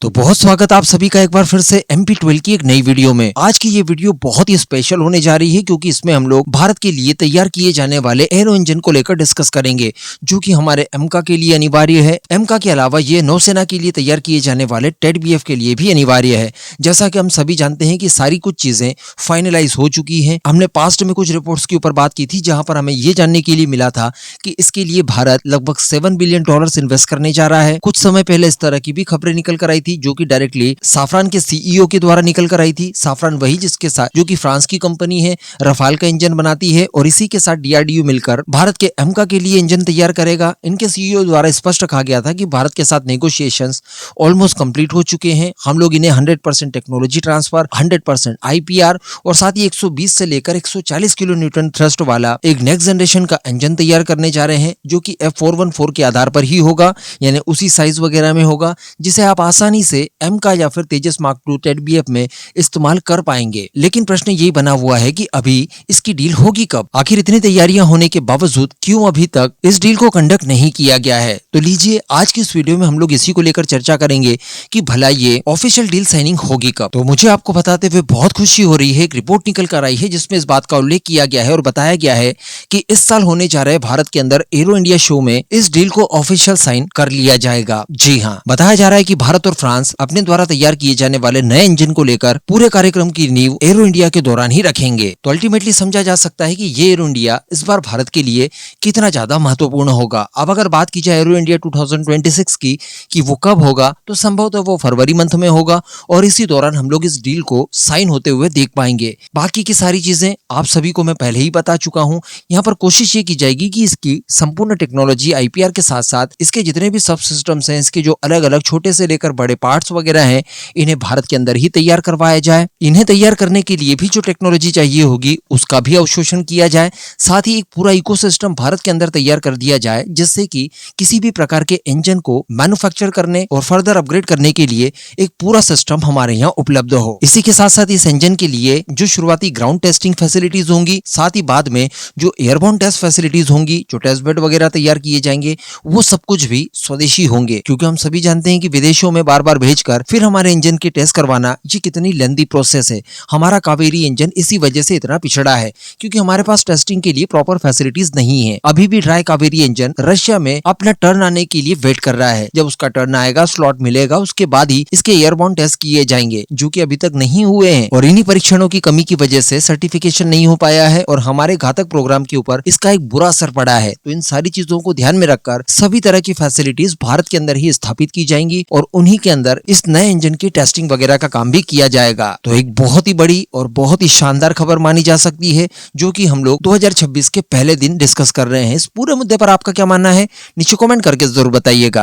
तो बहुत स्वागत आप सभी का एक बार फिर से MP12 की एक नई वीडियो में। आज की ये वीडियो बहुत ही स्पेशल होने जा रही है क्योंकि इसमें हम लोग भारत के लिए तैयार किए जाने वाले एरो इंजन को लेकर डिस्कस करेंगे, जो कि हमारे एमका के लिए अनिवार्य है। एमका के अलावा ये नौसेना के लिए तैयार किए जाने वाले टेड-बीएफ के लिए भी अनिवार्य है। जैसा कि हम सभी जानते हैं कि सारी कुछ चीजें फाइनलाइज हो चुकी है। हमने पास्ट में कुछ रिपोर्ट्स के ऊपर बात की थी जहां पर हमें ये जानने के लिए मिला था कि इसके लिए भारत लगभग $7 बिलियन इन्वेस्ट करने जा रहा है। कुछ समय पहले इस तरह की भी खबरें निकल कर आई थी, जो कि डायरेक्टली साफरान के सीईओ के द्वारा निकल कर आई थी। साफरान वही जिसके साथ, जो कि फ्रांस की कंपनी है, रफाल का इंजन बनाती है और इसी के साथ डीआरडीओ मिलकर भारत के एमका के लिए इंजन तैयार करेगा। इनके सीईओ द्वारा स्पष्ट कहा गया था कि भारत के साथ नेगोशिएशंस ऑलमोस्ट कंप्लीट हो चुके हैं। हम लोग इन्हें 100% टेक्नोलॉजी ट्रांसफर, 100% आईपीआर और साथ ही 120 से लेकर 140 किलो न्यूटन थ्रस्ट वाला एक नेक्स्ट जनरेशन का इंजन तैयार करने जा रहे हैं, जो कि F414 के आधार पर ही होगा, यानी उसी साइज वगैरह में होगा, जिसे आप आसानी से एमका या फिर तेजस मार्क 2 टेड-बीएफ में इस्तेमाल कर पाएंगे। लेकिन प्रश्न यही बना हुआ है कि अभी इसकी डील होगी कब? आखिर इतनी तैयारियां होने के बावजूद क्यों अभी तक इस डील को कंडक्ट नहीं किया गया है? तो लीजिए, आज की इस वीडियो में हम लोग इसी को लेकर चर्चा करेंगे कि भला ये ऑफिशियल डील साइनिंग होगी कब। तो मुझे आपको बताते हुए बहुत खुशी हो रही है, एक रिपोर्ट निकल कर आई है जिसमें इस बात का उल्लेख किया गया है और बताया गया है कि इस साल होने जा रहे भारत के अंदर एरो इंडिया शो में इस डील को ऑफिशियल साइन कर लिया जाएगा। जी हाँ, बताया जा रहा है कि भारत और फ्रांस अपने द्वारा तैयार किए जाने वाले नए इंजन को लेकर पूरे कार्यक्रम की नींव एरो इंडिया के दौरान ही रखेंगे। तो अल्टीमेटली समझा जा सकता है कि ये एरो इंडिया इस बार भारत के लिए कितना ज्यादा महत्वपूर्ण होगा। अब अगर बात की जाए एरो इंडिया 2026 की कि वो कब होगा, तो संभवतः वो फरवरी मंथ में होगा और इसी दौरान हम लोग इस डील को साइन होते हुए देख पाएंगे। बाकी की सारी चीजें आप सभी को मैं पहले ही बता चुका हूँ। यहाँ पर कोशिश ये की जाएगी कि इसकी संपूर्ण टेक्नोलॉजी आईपीआर के साथ साथ इसके जितने भी सब सिस्टम्स हैं, इसके जो अलग अलग छोटे से लेकर बड़े पार्ट्स वगैरह हैं, इन्हें भारत के अंदर ही तैयार करवाया जाए। इन्हें तैयार करने के लिए भी जो टेक्नोलॉजी चाहिए होगी उसका भी अवशोषण किया जाए। साथ ही एक पूरा इकोसिस्टम भारत के अंदर तैयार कर दिया जाए, जिससे कि किसी भी प्रकार के इंजन को मैन्युफैक्चर करने और फर्दर अपग्रेड करने के लिए एक पूरा सिस्टम हमारे यहाँ उपलब्ध हो। इसी के साथ साथ इस इंजन के लिए जो शुरुआती ग्राउंड टेस्टिंग फैसिलिटीज होंगी, साथ ही बाद में जो एयरबोर्न टेस्ट फैसिलिटीज होंगी, जो टेस्ट बेड वगैरह तैयार किए जाएंगे, वो सब कुछ भी स्वदेशी होंगे। क्योंकि हम सभी जानते हैं कि विदेशों में बार बार भेजकर फिर हमारे इंजन के टेस्ट करवाना ये कितनी लेंथी प्रोसेस है। हमारा कावेरी इंजन इसी वजह से इतना पिछड़ा है, क्योंकि हमारे पास टेस्टिंग के लिए प्रॉपर फैसिलिटीज नहीं है। अभी भी ड्राई कावेरी इंजन रशिया में अपना टर्न आने के लिए वेट कर रहा है। जब उसका टर्न आएगा, स्लॉट मिलेगा, उसके बाद ही इसके एयरबोर्न टेस्ट किए जाएंगे, जो कि अभी तक नहीं हुए हैं। और इन्हीं परीक्षणों की कमी की वजह से सर्टिफिकेशन नहीं हो पाया है और हमारे घातक प्रोग्राम के ऊपर इसका एक बुरा असर पड़ा है। तो इन सारी चीजों को ध्यान में रखकर सभी तरह की फैसिलिटीज भारत के अंदर ही स्थापित की जाएंगी और उन्हीं के अंदर इस नए इंजन की टेस्टिंग वगैरह का काम भी किया जाएगा। तो एक बहुत ही बड़ी और बहुत ही शानदार खबर मानी जा सकती है, जो कि हम लोग 2026 के पहले दिन डिस्कस कर रहे हैं। इस पूरे मुद्दे पर आपका क्या मानना है, नीचे कमेंट करके जरूर बताइएगा।